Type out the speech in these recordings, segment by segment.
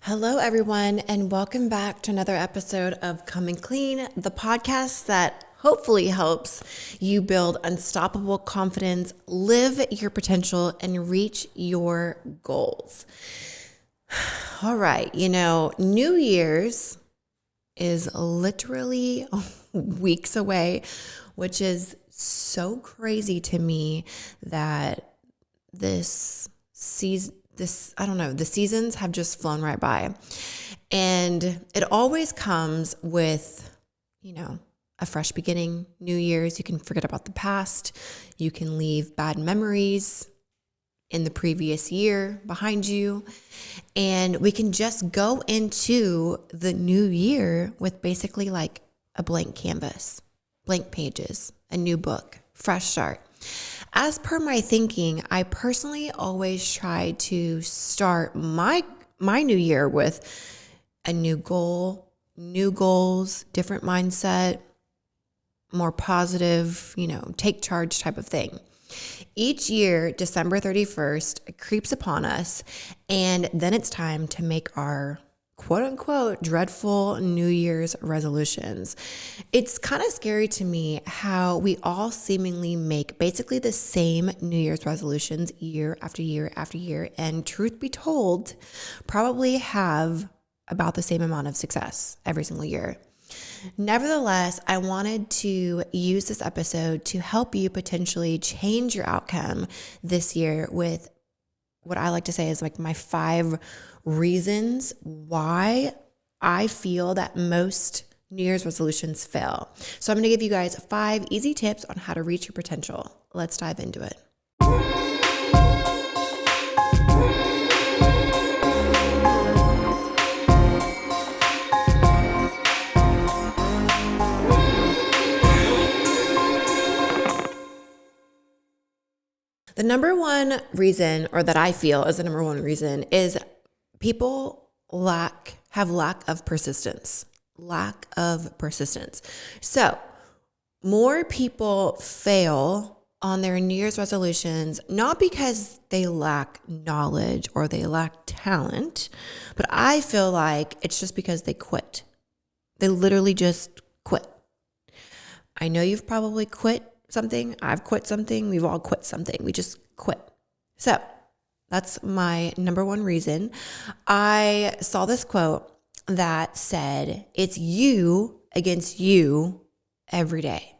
Hello, everyone, and welcome back to another episode of Coming Clean, the podcast that hopefully helps you build unstoppable confidence, live your potential, and reach your goals. All right, New Year's is literally weeks away, which is so crazy to me that the seasons have just flown right by. And it always comes with, a fresh beginning, New Year's. You can forget about the past. You can leave bad memories in the previous year behind you. And we can just go into the new year with basically like a blank canvas, blank pages, a new book, fresh start. As per my thinking, I personally always try to start my new year with a new goal, new goals, different mindset, more positive, take charge type of thing. Each year, December 31st creeps upon us, and then it's time to make our quote unquote dreadful New Year's resolutions. It's kind of scary to me how we all seemingly make basically the same New Year's resolutions year after year after year, and truth be told, probably have about the same amount of success every single year. Nevertheless, I wanted to use this episode to help you potentially change your outcome this year with what I like to say is like my 5 reasons why I feel that most New Year's resolutions fail. So I'm going to give you guys 5 easy tips on how to reach your potential. Let's dive into it. The number one reason, or that I feel is the number one reason, is people have lack of persistence. Lack of persistence. So more people fail on their New Year's resolutions, not because they lack knowledge or they lack talent, but I feel like it's just because they quit. They literally just quit. I know you've probably quit something. I've quit something. We've all quit something. We just quit. So that's my number one reason. I saw this quote that said, it's you against you every day.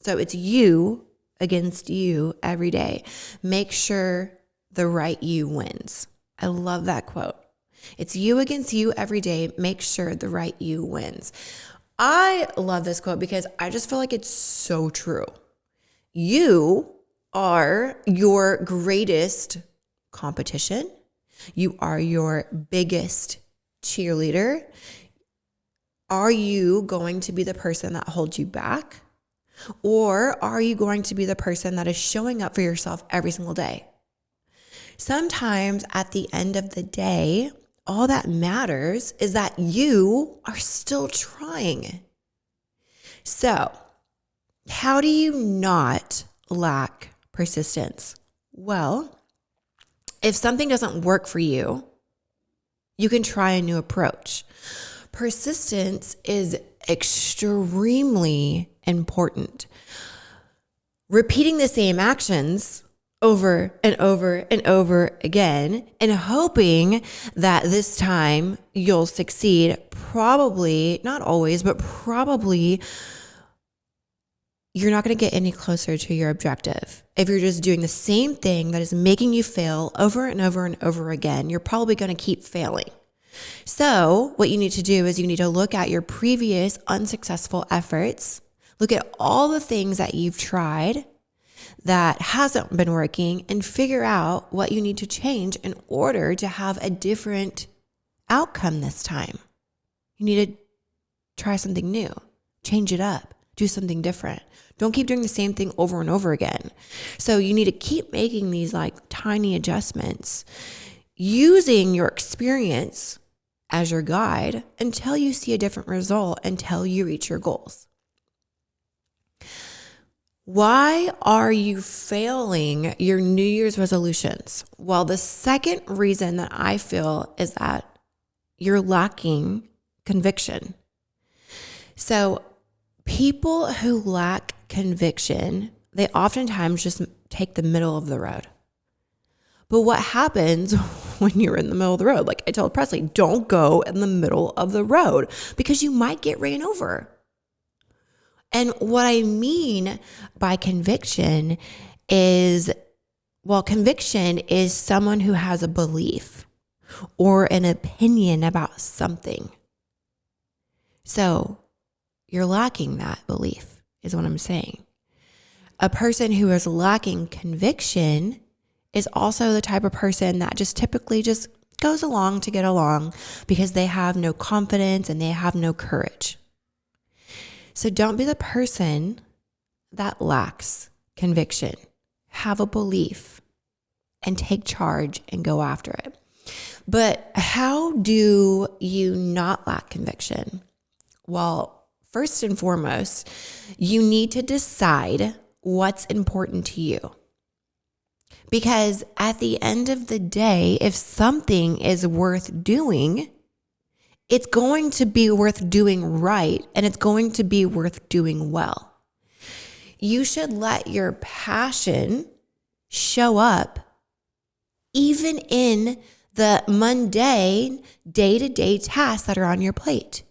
So it's you against you every day. Make sure the right you wins. I love that quote. It's you against you every day. Make sure the right you wins. I love this quote because I just feel like it's so true. You are your greatest competition. You are your biggest cheerleader. Are you going to be the person that holds you back? Or are you going to be the person that is showing up for yourself every single day? Sometimes at the end of the day, all that matters is that you are still trying. So, how do you not lack persistence? Well, if something doesn't work for you, you can try a new approach. Persistence is extremely important. Repeating the same actions over and over and over again and hoping that this time you'll succeed, probably, not always, but probably you're not going to get any closer to your objective. If you're just doing the same thing that is making you fail over and over and over again, you're probably going to keep failing. So what you need to do is you need to look at your previous unsuccessful efforts, look at all the things that you've tried that hasn't been working, and figure out what you need to change in order to have a different outcome this time. You need to try something new, change it up, do something different. Don't keep doing the same thing over and over again. So you need to keep making these like tiny adjustments, using your experience as your guide until you see a different result, until you reach your goals. Why are you failing your New Year's resolutions? Well, the second reason that I feel is that you're lacking conviction. So people who lack conviction, they oftentimes just take the middle of the road. But what happens when you're in the middle of the road? Like I told Presley, don't go in the middle of the road because you might get ran over. And what I mean by conviction is, conviction is someone who has a belief or an opinion about something. So you're lacking that belief is what I'm saying. A person who is lacking conviction is also the type of person that just typically just goes along to get along because they have no confidence and they have no courage. So don't be the person that lacks conviction. Have a belief and take charge and go after it. But how do you not lack conviction? Well, first and foremost, you need to decide what's important to you. Because at the end of the day, if something is worth doing, it's going to be worth doing right, and it's going to be worth doing well. You should let your passion show up even in the mundane day-to-day tasks that are on your plate.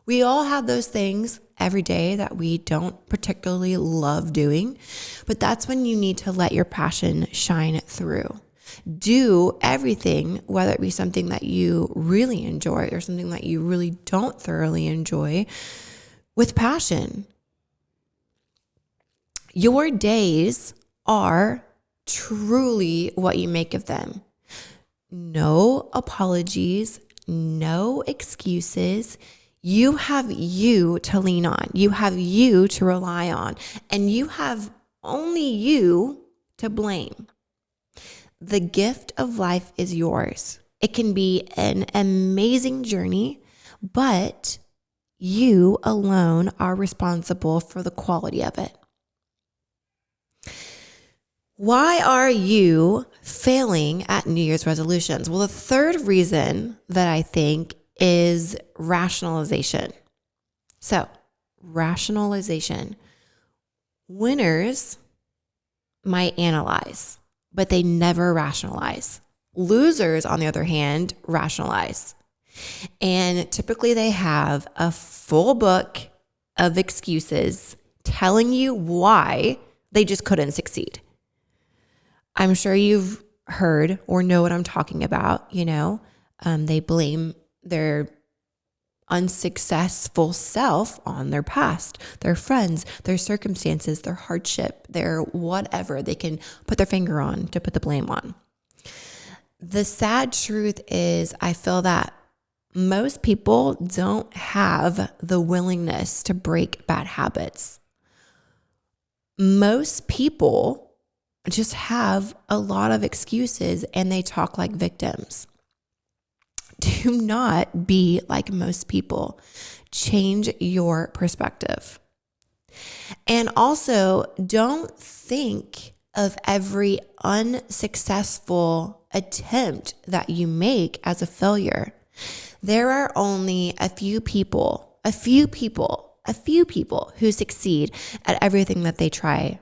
We all have those things every day that we don't particularly love doing, but that's when you need to let your passion shine through. Do everything, whether it be something that you really enjoy or something that you really don't thoroughly enjoy, with passion. Your days are truly what you make of them. No apologies, no excuses. You have you to lean on. You have you to rely on. And you have only you to blame. The gift of life is yours. It can be an amazing journey, but you alone are responsible for the quality of it. Why are you failing at New Year's resolutions? Well, the third reason that I think is rationalization. So, rationalization. Winners might analyze, but they never rationalize. Losers, on the other hand, rationalize. And typically they have a full book of excuses telling you why they just couldn't succeed. I'm sure you've heard or know what I'm talking about. They blame their unsuccessful self on their past, their friends, their circumstances, their hardship, their whatever they can put their finger on to put the blame on. The sad truth is, I feel that most people don't have the willingness to break bad habits. Most people just have a lot of excuses and they talk like victims. Do not be like most people. Change your perspective. And also, don't think of every unsuccessful attempt that you make as a failure. There are only a few people who succeed at everything that they try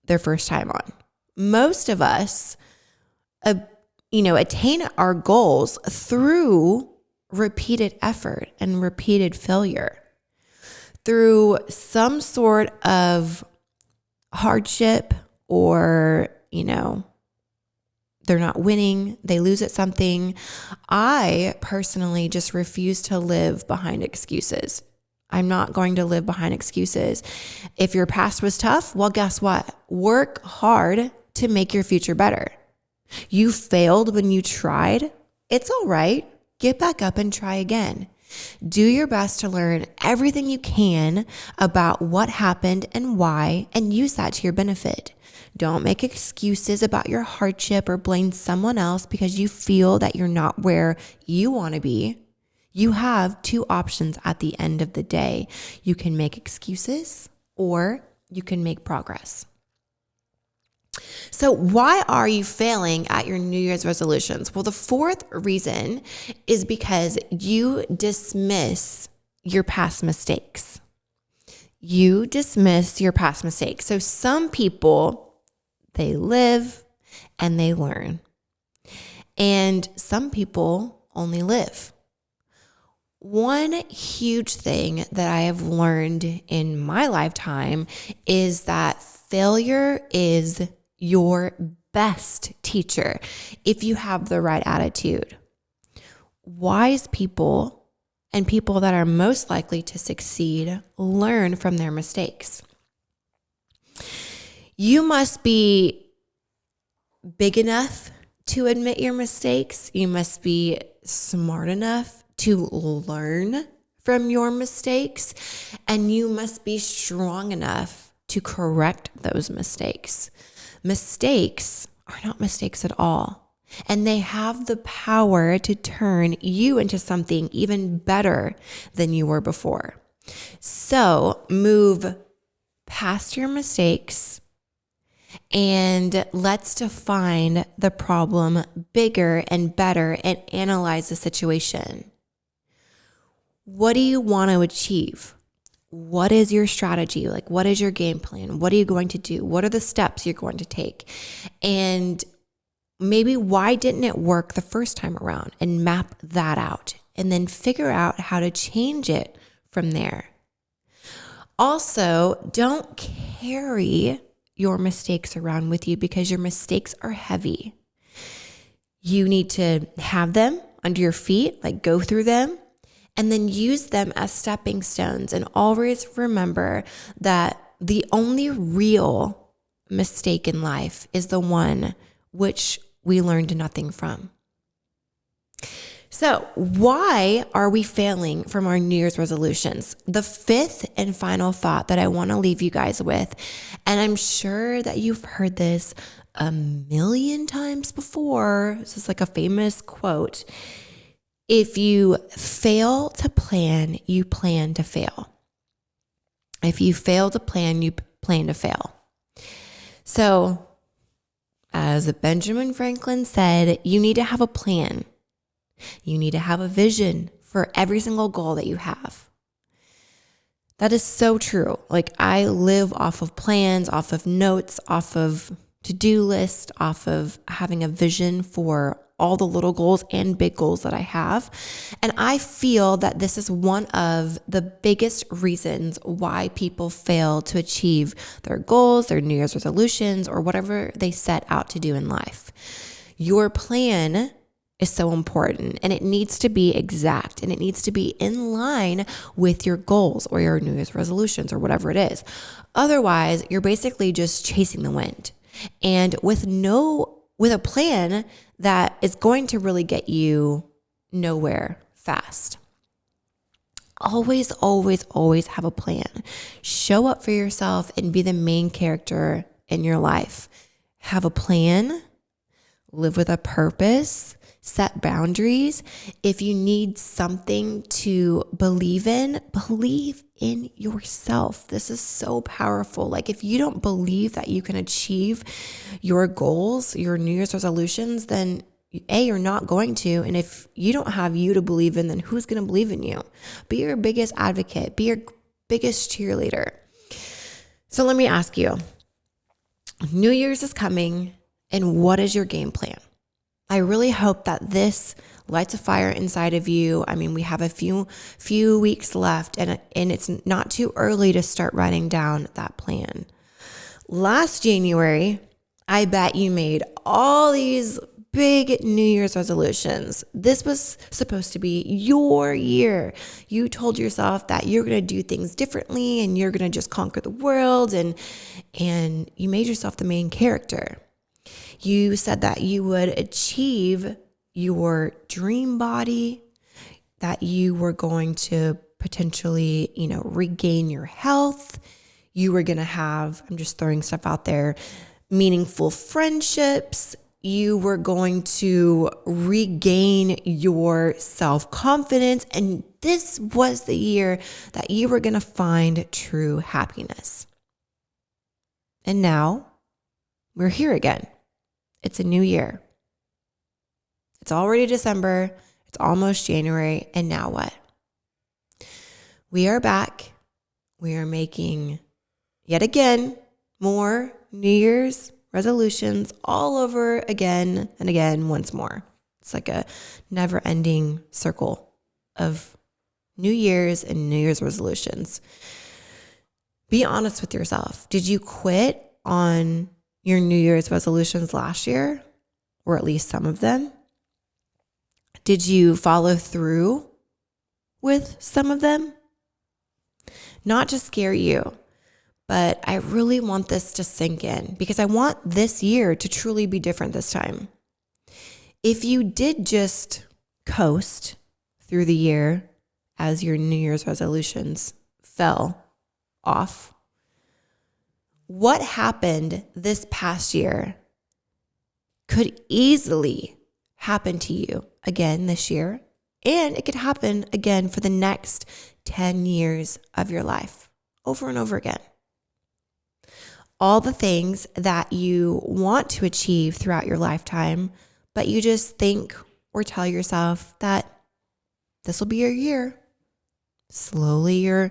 their first time on. Most of us, attain our goals through repeated effort and repeated failure, through some sort of hardship, or, they're not winning, they lose at something. I personally just refuse to live behind excuses. I'm not going to live behind excuses. If your past was tough, well, guess what? Work hard to make your future better. You failed when you tried. It's all right. Get back up and try again. Do your best to learn everything you can about what happened and why, and use that to your benefit. Don't make excuses about your hardship or blame someone else because you feel that you're not where you want to be. You have two options at the end of the day. You can make excuses or you can make progress. So why are you failing at your New Year's resolutions? Well, the fourth reason is because you dismiss your past mistakes. You dismiss your past mistakes. So some people, they live and they learn. And some people only live. One huge thing that I have learned in my lifetime is that failure is your best teacher if you have the right attitude. Wise people and people that are most likely to succeed learn from their mistakes. You must be big enough to admit your mistakes. You must be smart enough to learn from your mistakes. And you must be strong enough to correct those mistakes. Mistakes are not mistakes at all. And they have the power to turn you into something even better than you were before. So move past your mistakes and let's define the problem bigger and better and analyze the situation. What do you want to achieve? What is your strategy? Like, what is your game plan? What are you going to do? What are the steps you're going to take? And maybe why didn't it work the first time around, and map that out and then figure out how to change it from there. Also, don't carry your mistakes around with you because your mistakes are heavy. You need to have them under your feet, like go through them, and then use them as stepping stones. And always remember that the only real mistake in life is the one which we learned nothing from. So why are we failing from our New Year's resolutions? The fifth and final thought that I want to leave you guys with, and I'm sure that you've heard this a million times before. This is like a famous quote. If you fail to plan, you plan to fail. If you fail to plan, you plan to fail. So, as Benjamin Franklin said, you need to have a plan. You need to have a vision for every single goal that you have. That is so true. Like, I live off of plans, off of notes, off of to-do lists, off of having a vision for all the little goals and big goals that I have. And I feel that this is one of the biggest reasons why people fail to achieve their goals, their New Year's resolutions, or whatever they set out to do in life. Your plan is so important, and it needs to be exact, and it needs to be in line with your goals or your New Year's resolutions or whatever it is. Otherwise, you're basically just chasing the wind. And with a plan that is going to really get you nowhere fast. Always, always, always have a plan. Show up for yourself and be the main character in your life. Have a plan, live with a purpose, set boundaries. If you need something to believe in yourself. This is so powerful. Like, if you don't believe that you can achieve your goals, your New Year's resolutions, then you're not going to. And if you don't have you to believe in, then who's going to believe in you? Be your biggest advocate. Be your biggest cheerleader. So let me ask you, New Year's is coming, and what is your game plan? I really hope that this lights a fire inside of you. I mean, we have a few weeks left, and it's not too early to start writing down that plan. Last January, I bet you made all these big New Year's resolutions. This was supposed to be your year. You told yourself that you're going to do things differently and you're going to just conquer the world, and you made yourself the main character. You said that you would achieve your dream body, that you were going to potentially, regain your health. You were going to have, I'm just throwing stuff out there, meaningful friendships. You were going to regain your self-confidence. And this was the year that you were going to find true happiness. And now we're here again. It's a new year. It's already December. It's almost January. And now what? We are back. We are making, yet again, more New Year's resolutions all over again and again once more. It's like a never-ending circle of New Year's and New Year's resolutions. Be honest with yourself. Did you quit on your New Year's resolutions last year, or at least some of them? Did you follow through with some of them? Not to scare you, but I really want this to sink in because I want this year to truly be different this time. If you did just coast through the year as your New Year's resolutions fell off, what happened this past year could easily happen to you again this year, and it could happen again for the next 10 years of your life, over and over again. All the things that you want to achieve throughout your lifetime, but you just think or tell yourself that this will be your year. Slowly your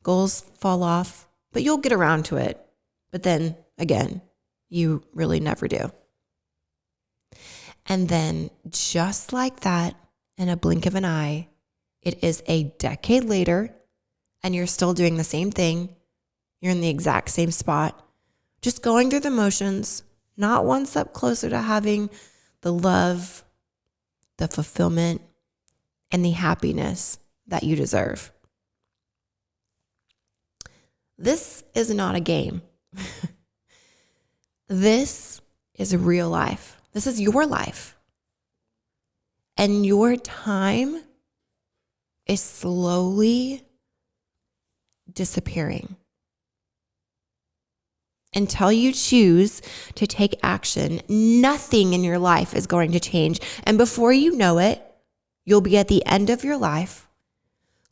goals fall off, but you'll get around to it. But then again, you really never do. And then just like that, in a blink of an eye, it is a decade later and you're still doing the same thing. You're in the exact same spot, just going through the motions, not one step closer to having the love, the fulfillment, and the happiness that you deserve. This is not a game. This is real life. This is your life. And your time is slowly disappearing. Until you choose to take action, nothing in your life is going to change. And before you know it, you'll be at the end of your life,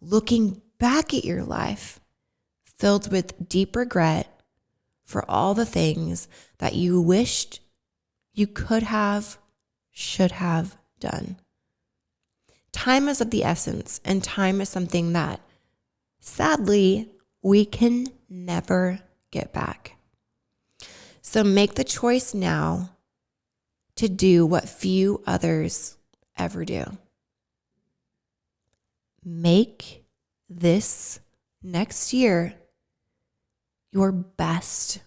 looking back at your life, filled with deep regret for all the things that you wished you could have, should have done. Time is of the essence, and time is something that, sadly, we can never get back. So make the choice now to do what few others ever do. Make this next year your best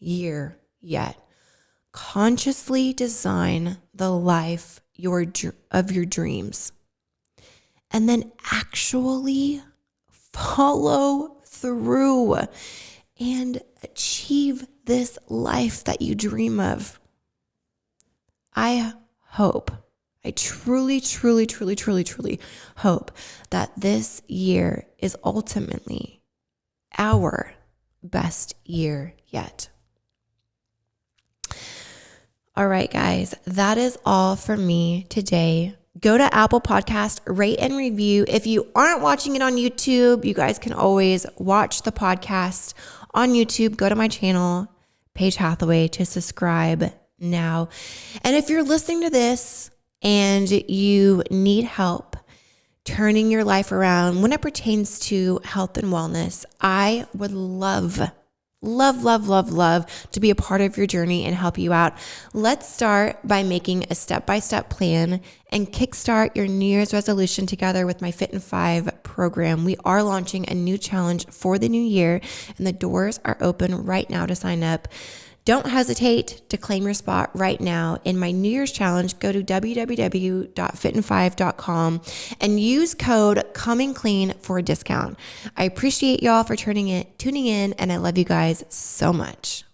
year yet. Consciously design the life of your dreams, and then actually follow through and achieve this life that you dream of. I truly hope that this year is ultimately our best year yet. All right, guys, that is all for me today. Go to Apple Podcast, rate and review. If you aren't watching it on YouTube, you guys can always watch the podcast on YouTube. Go to my channel, Paige Hathaway, to subscribe now. And if you're listening to this and you need help turning your life around when it pertains to health and wellness, I would love to be a part of your journey and help you out. Let's start by making a step-by-step plan and kickstart your New Year's resolution together with my Fit in 5 program. We are launching a new challenge for the new year, and the doors are open right now to sign up. Don't hesitate to claim your spot right now in my New Year's challenge. Go to www.fitin5.com and use code COMINGCLEAN for a discount. I appreciate y'all for tuning in, and I love you guys so much.